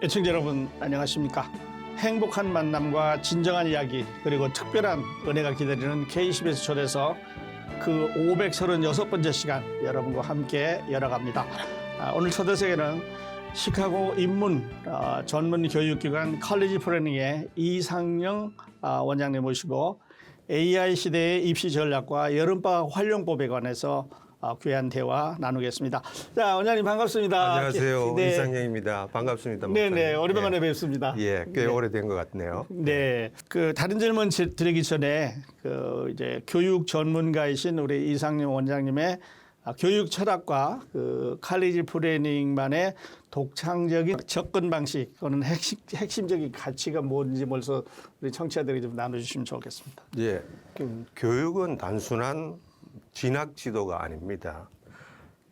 애청자 여러분 안녕하십니까? 행복한 만남과 진정한 이야기 그리고 특별한 은혜가 기다리는 KCBS 초대석 그 536번째 시간 여러분과 함께 열어갑니다. 오늘 초대석에는 시카고 인문 전문 교육기관 컬리지 플래닝의 이상영 원장님 모시고 AI 시대의 입시 전략과 여름방학 활용법에 관해서 귀한 대화 나누겠습니다. 자, 원장님 반갑습니다. 안녕하세요. 네. 이상영입니다. 반갑습니다. 네네, 오랜만에 뵙습니다. 예, 꽤 네. 오래된 것 같네요. 네, 그 다른 질문 드리기 전에 그 이제 교육 전문가이신 우리 이상영 원장님의 교육 철학과 그 칼리지 플래닝만의 독창적인 접근 방식, 그거는 핵심적인 가치가 뭔지 벌써 우리 청취자들이 좀 나눠주시면 좋겠습니다. 예, 교육은 단순한 진학 지도가 아닙니다.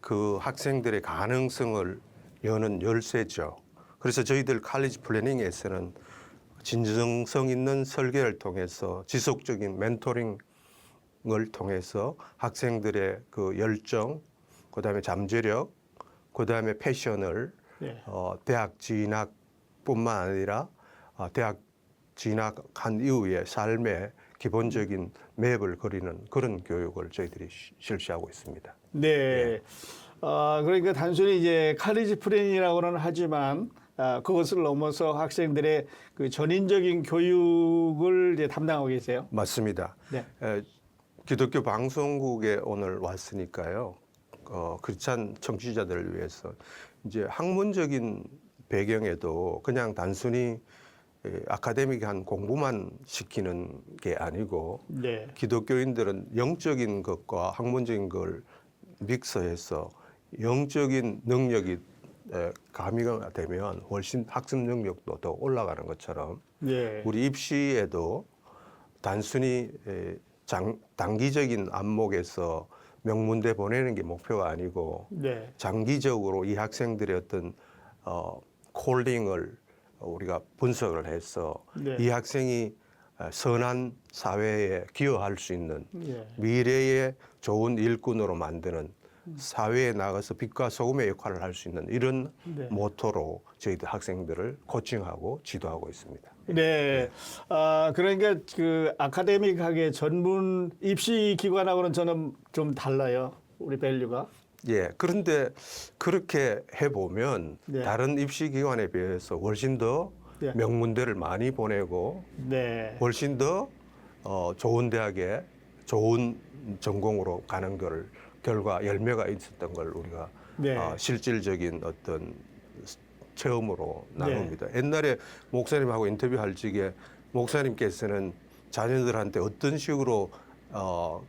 그 학생들의 가능성을 여는 열쇠죠. 그래서 저희들 칼리지 플래닝에서는 진정성 있는 설계를 통해서 지속적인 멘토링을 통해서 학생들의 그 열정, 그다음에 잠재력, 그다음에 패션을 네. 대학 진학뿐만 아니라 대학 진학한 이후의 삶의 기본적인 맵을 그리는 그런 교육을 저희들이 실시하고 있습니다. 네. 예. 그러니까 단순히 이제 칼리지 플래닝이라고는 하지만 그것을 넘어서 학생들의 그 전인적인 교육을 이제 담당하고 계세요. 맞습니다. 네. 기독교 방송국에 오늘 왔으니까요. 크리스찬 청취자들을 위해서 이제 학문적인 배경에도 그냥 단순히 아카데믹한 공부만 시키는 게 아니고 네. 기독교인들은 영적인 것과 학문적인 걸 믹서해서 영적인 능력이 가미가 되면 훨씬 학습 능력도 더 올라가는 것처럼 네. 우리 입시에도 단순히 단기적인 안목에서 명문대 보내는 게 목표가 아니고 네. 장기적으로 이 학생들의 어떤 콜링을 우리가 분석을 해서 네. 이 학생이 선한 사회에 기여할 수 있는 네. 미래의 좋은 일꾼으로 만드는 사회에 나가서 빛과 소금의 역할을 할 수 있는 이런 네. 모토로 저희들 학생들을 코칭하고 지도하고 있습니다. 네. 그러니까 그 아카데믹하게 전문 입시 기관하고는 저는 좀 달라요. 우리 밸류가. 예. 그런데 그렇게 해보면 네. 다른 입시 기관에 비해서 훨씬 더 네. 명문대를 많이 보내고 네. 훨씬 더 좋은 대학에 좋은 전공으로 가는 걸 결과 열매가 있었던 걸 우리가 네. 실질적인 어떤 체험으로 나눕니다. 옛날에 목사님하고 인터뷰할 적에 목사님께서는 자녀들한테 어떤 식으로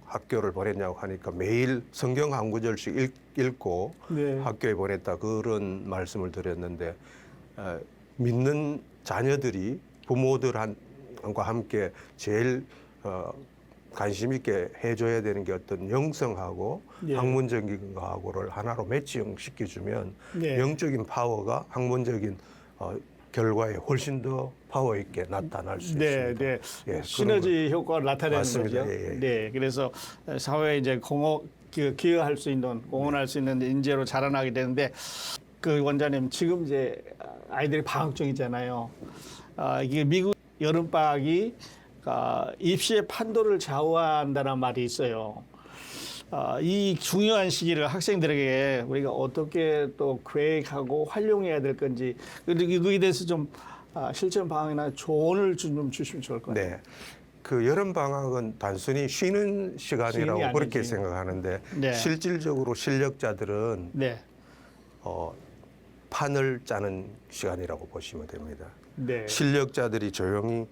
학교를 보냈냐고 하니까 매일 성경 한 구절씩 읽고 네. 학교에 보냈다 그런 말씀을 드렸는데 믿는 자녀들이 부모들과 함께 제일 관심 있게 해줘야 되는 게 어떤 영성하고 예. 학문적인 거하고를 하나로 매치시켜주면 예. 영적인 파워가 학문적인 결과에 훨씬 더 파워 있게 나타날 수 네, 있습니다. 네. 예, 시너지 효과가 나타내는 맞습니다. 거죠. 예, 예. 네, 그래서 사회에 이제 기여할 수 있는, 공헌할 수 있는 인재로 자라나게 되는데, 그 원장님 지금 이제 아이들이 방학 중이잖아요. 이게 미국 여름 방학이 입시의 판도를 좌우한다는 말이 있어요. 이 중요한 시기를 학생들에게 우리가 어떻게 또 계획하고 활용해야 될 건지 이거에 대해서 좀 실전 방향이나 조언을 좀 주시면 좋을 것 같아요. 네. 그 여름 방학은 단순히 쉬는 시간이라고 쉬는 게 그렇게 아니지. 생각하는데 네. 실질적으로 실력자들은 네, 판을 짜는 시간이라고 보시면 됩니다. 네, 실력자들이 조용히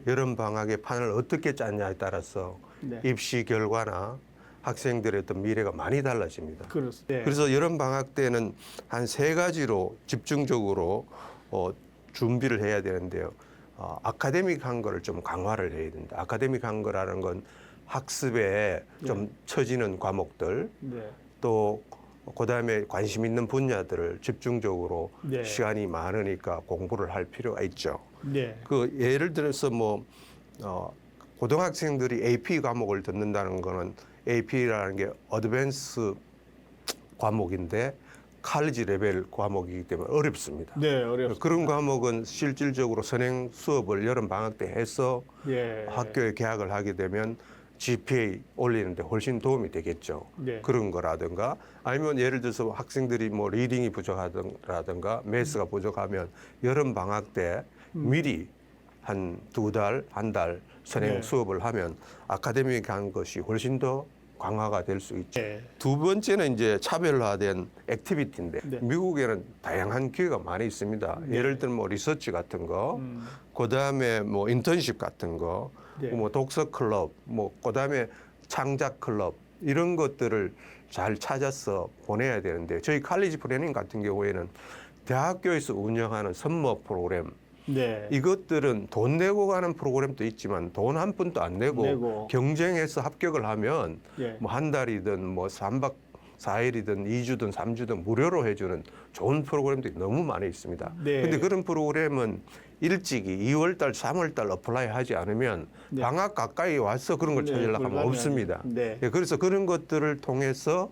여름 방학의 판을 어떻게 짰냐에 따라서 네. 입시 결과나 학생들의 어떤 미래가 많이 달라집니다. 네. 그래서 여름 방학 때는 한 3가지로 집중적으로 준비를 해야 되는데요. 아카데믹한 거를 좀 강화를 해야 된다. 아카데믹한 거라는 건 학습에 좀 처지는 과목들 네. 또 그다음에 관심 있는 분야들을 집중적으로 네. 시간이 많으니까 공부를 할 필요가 있죠. 네. 그 예를 들어서 고등학생들이 AP 과목을 듣는다는 거는 AP라는 게 어드밴스 과목인데 칼리지 레벨 과목이기 때문에 어렵습니다. 네, 어렵습니다. 그런 과목은 실질적으로 선행 수업을 여름 방학 때 해서 예. 학교에 개학을 하게 되면 GPA 올리는데 훨씬 도움이 되겠죠. 네. 그런 거라든가 아니면 예를 들어서 학생들이 뭐 리딩이 부족하다든가 매스가 부족하면 여름 방학 때 미리 한 2달, 한 달 선행 네. 수업을 하면 아카데믹한 것이 훨씬 더 강화가 될 수 있죠. 네. 두 번째는 이제 차별화된 액티비티인데 네. 미국에는 다양한 기회가 많이 있습니다. 네. 예를 들면 뭐 리서치 같은 거, 그다음에 뭐 인턴십 같은 거, 네. 뭐 독서 클럽, 뭐 그다음에 창작 클럽 이런 것들을 잘 찾아서 보내야 되는데 저희 칼리지 플래닝 같은 경우에는 대학교에서 운영하는 썸머 프로그램 네. 이것들은 돈 내고 가는 프로그램도 있지만 돈 한 푼도 안 내고 경쟁해서 합격을 하면 예. 뭐 한 달이든 뭐 3박 4일이든 2주든 3주든 무료로 해주는 좋은 프로그램들이 너무 많이 있습니다. 네. 근데 그런 프로그램은 일찍이 2월 달, 3월 달 어플라이 하지 않으면 네. 방학 가까이 와서 그런 걸 네, 찾으려고 하면 곤란해요. 없습니다. 네. 예, 그래서 그런 것들을 통해서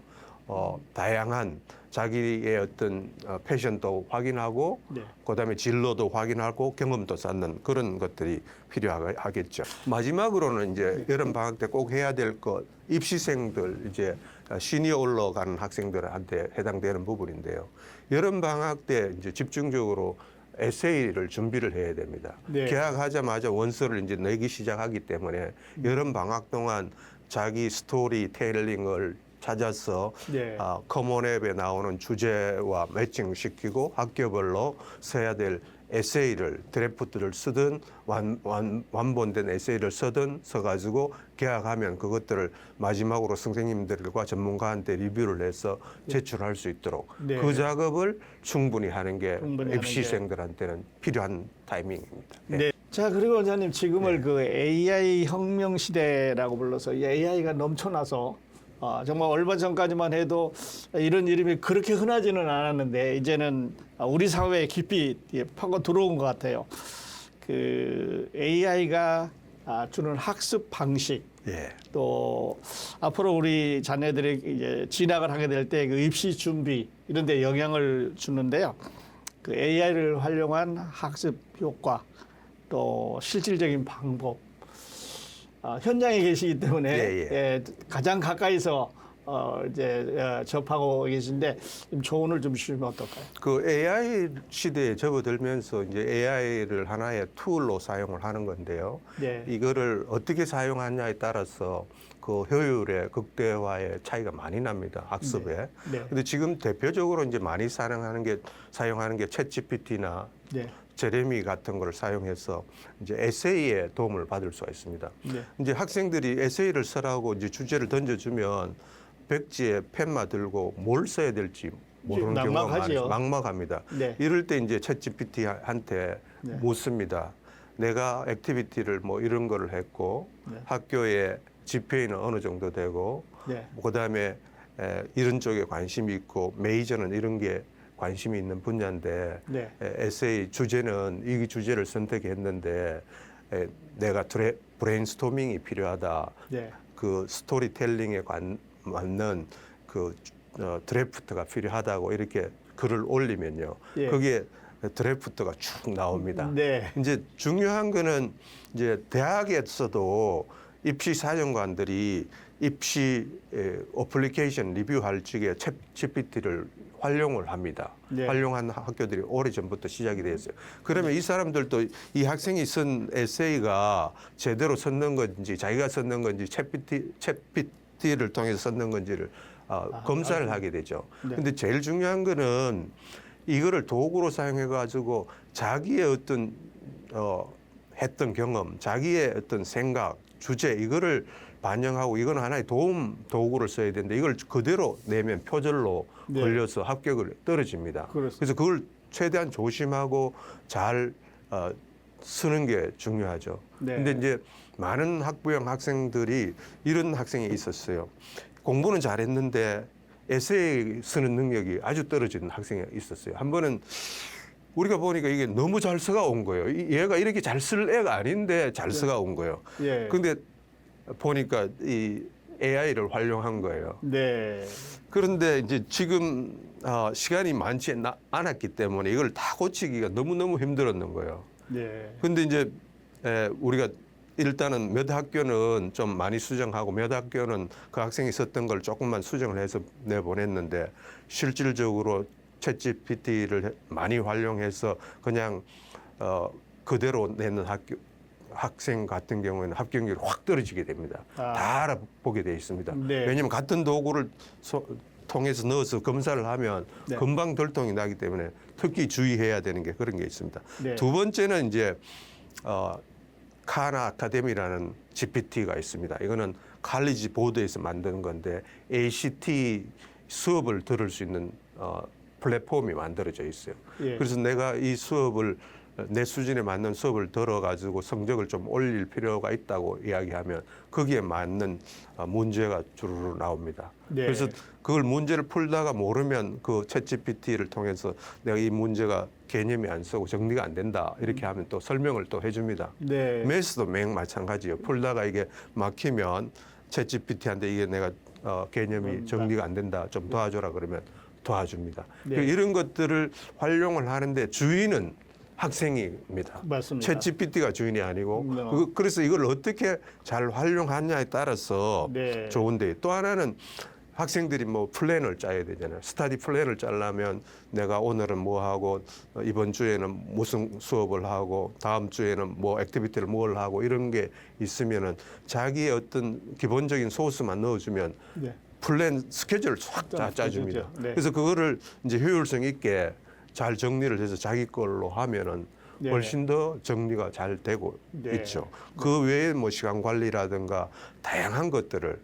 다양한 자기의 어떤 패션도 확인하고 네. 그다음에 진로도 확인하고 경험도 쌓는 그런 것들이 필요하겠죠. 마지막으로는 이제 여름 방학 때 꼭 해야 될 것 입시생들 이제 시니어 올라가는 학생들한테 해당되는 부분인데요. 여름 방학 때 이제 집중적으로 에세이를 준비를 해야 됩니다. 네. 개학하자마자 원서를 이제 내기 시작하기 때문에 여름 방학 동안 자기 스토리 텔링을 찾아서 네. 커먼앱에 나오는 주제와 매칭시키고 학교별로 써야 될 에세이를 드래프트를 쓰든 완본된 에세이를 쓰든 써가지고 개학하면 그것들을 마지막으로 선생님들과 전문가한테 리뷰를 해서 제출할 수 있도록 네. 그 작업을 충분히 하는 게 충분히 하는 입시생들한테는 필요한 타이밍입니다. 네. 자, 그리고 원장님 지금을 그 AI 혁명 시대라고 불러서 이 AI가 넘쳐나서 정말 얼마 전까지만 해도 이런 이름이 그렇게 흔하지는 않았는데 이제는 우리 사회에 깊이 파고 들어온 것 같아요. 그 AI가 주는 학습 방식 예. 또 앞으로 우리 자녀들이 이제 진학을 하게 될 때 그 입시 준비 이런 데 영향을 주는데요. 그 AI를 활용한 학습 효과 또 실질적인 방법 현장에 계시기 때문에 예. 가장 가까이서 접하고 계신데 좀 조언을 좀 주시면 어떨까요? 그 AI 시대에 접어들면서 이제 AI를 하나의 툴로 사용을 하는 건데요. 네. 이거를 어떻게 사용하냐에 따라서 그 효율의 극대화의 차이가 많이 납니다. 학습에. 네. 근데 지금 대표적으로 이제 많이 사용하는 게 챗GPT나 네. 제레미 같은 걸 사용해서 이제 에세이에 도움을 받을 수가 있습니다. 네. 이제 학생들이 에세이를 쓰라고 이제 주제를 던져주면 백지에 펜만 들고 뭘 써야 될지 모르는 경우가 막막하지요. 많아요. 막막합니다. 네. 이럴 때 이제 챗GPT한테 네. 묻습니다. 내가 액티비티를 뭐 이런 거를 했고 네. 학교에 GPA는 어느 정도 되고 네. 그다음에 이런 쪽에 관심이 있고 메이저는 이런 게 관심이 있는 분야인데 네. 에세이 주제는 이 주제를 선택했는데 내가 브레인스토밍이 필요하다. 네. 그 스토리텔링에 맞는 그 드래프트가 필요하다고 이렇게 글을 올리면요. 예. 거기에 드래프트가 쭉 나옵니다. 네. 이제 중요한 거는 이제 대학에서도 입시 사정관들이 입시 어플리케이션 리뷰할 적에 챗GPT를 활용을 합니다. 네. 활용한 학교들이 오래전부터 시작이 되었어요. 그러면 이 사람들도 이 학생이 쓴 에세이가 제대로 썼는 건지 자기가 썼는 건지 챗GPT를 통해서 썼는 건지를 검사를 하게 되죠. 네. 근데 제일 중요한 거는 이거를 도구로 사용해 가지고 자기의 어떤 했던 경험, 자기의 어떤 생각, 주제 이거를 반영하고 이건 하나의 도구를 써야 되는데 이걸 그대로 내면 표절로 네. 걸려서 합격을 떨어집니다. 그렇습니다. 그래서 그걸 최대한 조심하고 잘 쓰는 게 중요하죠. 네. 근데 이제 많은 학부형 학생들이 이런 학생이 있었어요. 공부는 잘했는데 에세이 쓰는 능력이 아주 떨어지는 학생이 있었어요. 한 번은 우리가 보니까 이게 너무 잘 써가 온 거예요. 얘가 이렇게 잘 쓸 애가 아닌데 잘 써가 온 거예요. 예. 근데 보니까 이 AI를 활용한 거예요. 네. 그런데 이제 지금 시간이 많지 않았기 때문에 이걸 다 고치기가 너무너무 힘들었는 거예요. 네. 근데 이제 우리가 일단은 몇 학교는 좀 많이 수정하고 몇 학교는 그 학생이 썼던 걸 조금만 수정을 해서 내보냈는데 실질적으로 챗GPT를 많이 활용해서 그냥 그대로 내는 학생 같은 경우에는 합격률이 확 떨어지게 됩니다. 다 알아보게 돼 있습니다. 네. 왜냐하면 같은 도구를 통해서 넣어서 검사를 하면 네. 금방 결통이 나기 때문에 특히 주의해야 되는 게 그런 게 있습니다. 네. 두 번째는 이제 칸 아카데미라는 GPT가 있습니다. 이거는 칼리지 보드에서 만든 건데 ACT 수업을 들을 수 있는 플랫폼이 만들어져 있어요. 예. 그래서 내가 이 수업을 내 수준에 맞는 수업을 들어가지고 성적을 좀 올릴 필요가 있다고 이야기하면 거기에 맞는 문제가 주르르 나옵니다. 네. 그래서 그걸 문제를 풀다가 모르면 그 챗GPT를 통해서 내가 이 문제가 개념이 안 쓰고 정리가 안 된다 이렇게 하면 또 설명을 또 해줍니다. 네. 매스도 마찬가지예요. 풀다가 이게 막히면 챗GPT한테 이게 내가 개념이 정리가 안 된다 좀 도와줘라 그러면 도와줍니다. 네. 이런 것들을 활용을 하는데 주인은 학생입니다. 맞습니다. 챗GPT가 주인이 아니고 네. 그래서 이걸 어떻게 잘 활용하냐에 따라서 네. 좋은데 또 하나는 학생들이 뭐 플랜을 짜야 되잖아요. 스터디 플랜을 짜려면 내가 오늘은 뭐 하고 이번 주에는 무슨 수업을 하고 다음 주에는 뭐 액티비티를 뭘 하고 이런 게 있으면은 자기의 어떤 기본적인 소스만 넣어주면 네. 플랜 스케줄을 확 짜줍니다. 네. 그래서 그거를 이제 효율성 있게 잘 정리를 해서 자기 걸로 하면은 네. 훨씬 더 정리가 잘 되고 네. 있죠. 그 외에 뭐 시간 관리라든가 다양한 것들을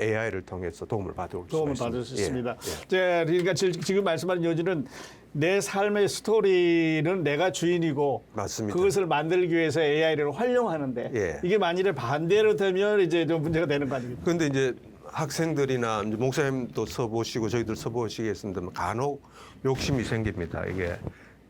AI를 통해서 도움을 받을 수 예, 있습니다. 예. 그러니까 지금 말씀하신 요지는 내 삶의 스토리는 내가 주인이고 맞습니다. 그것을 만들기 위해서 AI를 활용하는데 예. 이게 만일에 반대로 되면 이제 좀 문제가 되는 거 아닙니까? 그런데 이제 학생들이나 이제 목사님도 써보시고 저희들 써보시겠습니다만 간혹 욕심이 생깁니다. 이게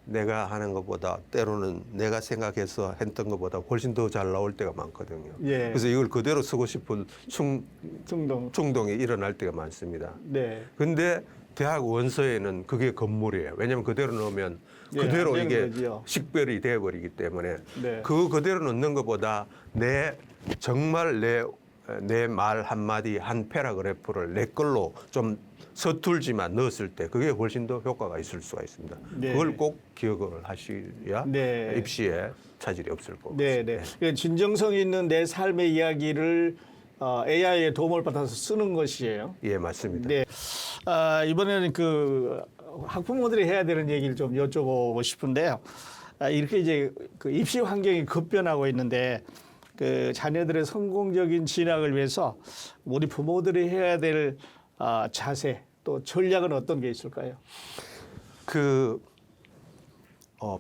내가 하는 것보다 때로는 내가 생각해서 했던 것보다 훨씬 더 잘 나올 때가 많거든요. 예. 그래서 이걸 그대로 쓰고 싶은 충동. 충동이 일어날 때가 많습니다. 네. 근데 대학 원서에는 그게 건물이에요. 왜냐하면 그대로 넣으면 예, 그대로 안 되는 이게 거지요. 식별이 되어버리기 때문에 네. 그 그대로 넣는 것보다 정말 내 말 한마디 한 패러그래프를 내 걸로 좀 서툴지만 넣었을 때 그게 훨씬 더 효과가 있을 수가 있습니다. 네. 그걸 꼭 기억을 하셔야 네. 입시에 차질이 없을 거고. 네, 네. 그러니까 진정성 있는 내 삶의 이야기를 AI의 도움을 받아서 쓰는 것이에요. 예, 맞습니다. 네. 이번에는 그 학부모들이 해야 되는 얘기를 좀 여쭤보고 싶은데요. 이렇게 이제 그 입시 환경이 급변하고 있는데 그 자녀들의 성공적인 진학을 위해서 우리 부모들이 해야 될 자세 또 전략은 어떤 게 있을까요?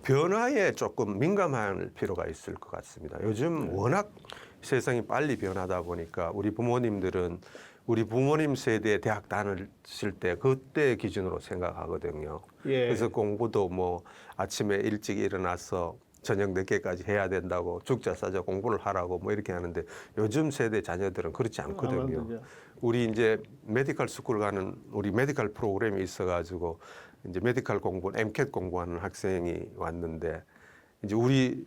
변화에 조금 민감할 필요가 있을 것 같습니다. 요즘 워낙 세상이 빨리 변하다 보니까 우리 부모님들은 우리 부모님 세대에 대학 다녔을 때 그때 기준으로 생각하거든요. 예. 그래서 공부도 뭐 아침에 일찍 일어나서 저녁 늦게까지 해야 된다고 죽자 싸자 공부를 하라고 뭐 이렇게 하는데 요즘 세대 자녀들은 그렇지 않거든요. 우리 이제 메디컬 스쿨 가는 우리 메디컬 프로그램이 있어가지고 이제 메디컬 공부, MCAT 공부하는 학생이 왔는데 이제 우리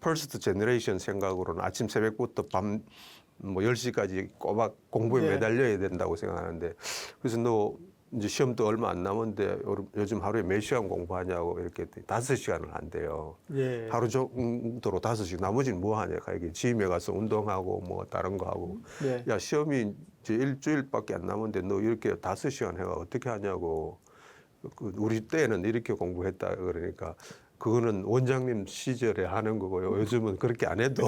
퍼스트 제너레이션 생각으로는 아침 새벽부터 밤 뭐 10시까지 꼬박 공부에 네. 매달려야 된다고 생각하는데 그래서 너 이제 시험도 얼마 안 남았는데 요즘 하루에 몇 시간 공부하냐고 이렇게 5시간을 한대요. 예. 하루 정도로 5시간 나머지는 뭐 하냐? 이게 짐에 가서 운동하고 뭐 다른 거 하고. 네. 야 시험이 이제 일주일밖에 안 남았는데 너 이렇게 5시간 해가 어떻게 하냐고. 우리 때는 이렇게 공부했다 그러니까 그거는 원장님 시절에 하는 거고요. 요즘은 그렇게 안 해도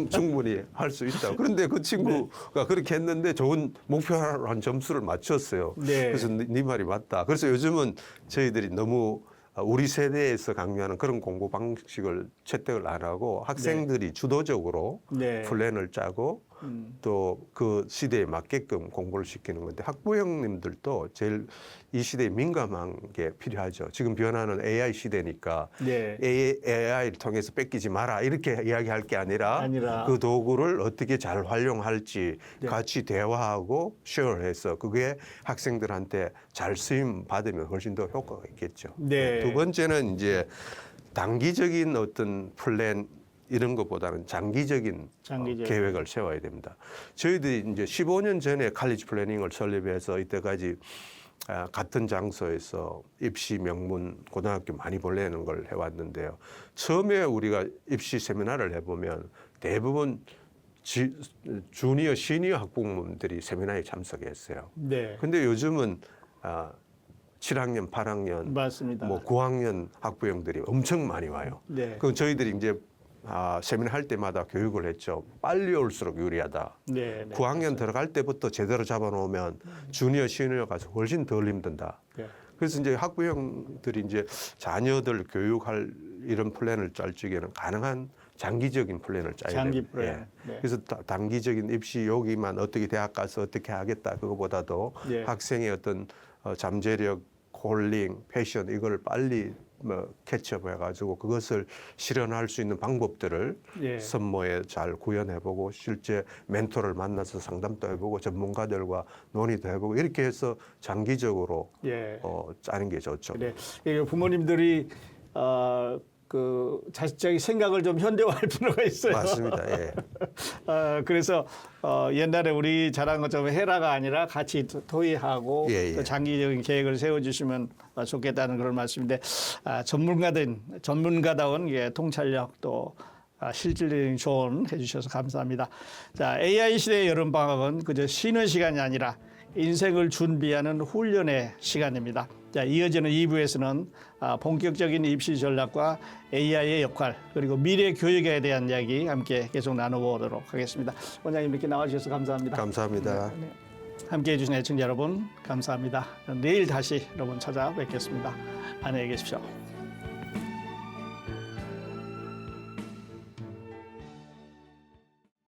충분히 할 수 있다. 그런데 그 친구가 그렇게 했는데 좋은 목표한 점수를 맞췄어요. 네. 그래서 네 말이 맞다. 그래서 요즘은 저희들이 너무 우리 세대에서 강요하는 그런 공부 방식을 채택을 안 하고 학생들이 주도적으로 네. 플랜을 짜고 또 그 시대에 맞게끔 공부를 시키는 건데 학부형님들도 제일 이 시대에 민감한 게 필요하죠. 지금 변화는 AI 시대니까 네. AI를 통해서 뺏기지 마라 이렇게 이야기할 게 아니라 그 도구를 어떻게 잘 활용할지 네. 같이 대화하고 쉐어해서 그게 학생들한테 잘 쓰임 받으면 훨씬 더 효과가 있겠죠. 네. 두 번째는 이제 단기적인 어떤 플랜 이런 것보다는 장기적인 계획을 세워야 됩니다. 저희들이 이제 15년 전에 칼리지 플래닝을 설립해서 이때까지 같은 장소에서 입시 명문 고등학교 많이 보내는 걸 해왔는데요. 처음에 우리가 입시 세미나를 해보면 대부분 주니어, 시니어 학부모님들이 세미나에 참석했어요. 네. 근데 요즘은 7학년, 8학년, 맞습니다. 뭐 9학년 학부형들이 엄청 많이 와요. 네. 그 저희들이 이제 세미나 할 때마다 교육을 했죠. 빨리 올수록 유리하다. 네. 9학년 들어갈 때부터 제대로 잡아놓으면 주니어, 시니어 가서 훨씬 덜 힘든다. 네. 그래서 이제 학부형들이 이제 자녀들 교육할 이런 플랜을 짤 적에는 가능한 장기적인 플랜을 짜야 장기 됩니다. 플랜. 네. 그래서 단기적인 입시 여기만 어떻게 대학 가서 어떻게 하겠다 그거보다도 네. 학생의 어떤 잠재력, 콜링, 패션 이걸 빨리 캐치업해가지고 그것을 실현할 수 있는 방법들을 예. 선모에 잘 구현해보고 실제 멘토를 만나서 상담도 해보고 전문가들과 논의도 해보고 이렇게 해서 장기적으로 예. 짜는 게 좋죠. 네. 이게 부모님들이 그 자식의 생각을 좀 현대화할 필요가 있어요. 맞습니다. 예. 그래서 옛날에 우리 잘한 것처럼 해라가 아니라 같이 토의하고 예, 예. 또 장기적인 계획을 세워주시면 좋겠다는 그런 말씀인데 전문가다운 통찰력 또 실질적인 조언 해주셔서 감사합니다. 자, AI 시대의 여름방학은 그저 쉬는 시간이 아니라 인생을 준비하는 훈련의 시간입니다. 자, 이어지는 2부에서는 본격적인 입시 전략과 AI의 역할 그리고 미래 교육에 대한 이야기 함께 계속 나눠보도록 하겠습니다. 원장님 이렇게 나와주셔서 감사합니다. 감사합니다. 네. 함께해 주신 애청자 여러분 감사합니다. 내일 다시 여러분 찾아뵙겠습니다. 안녕히 계십시오.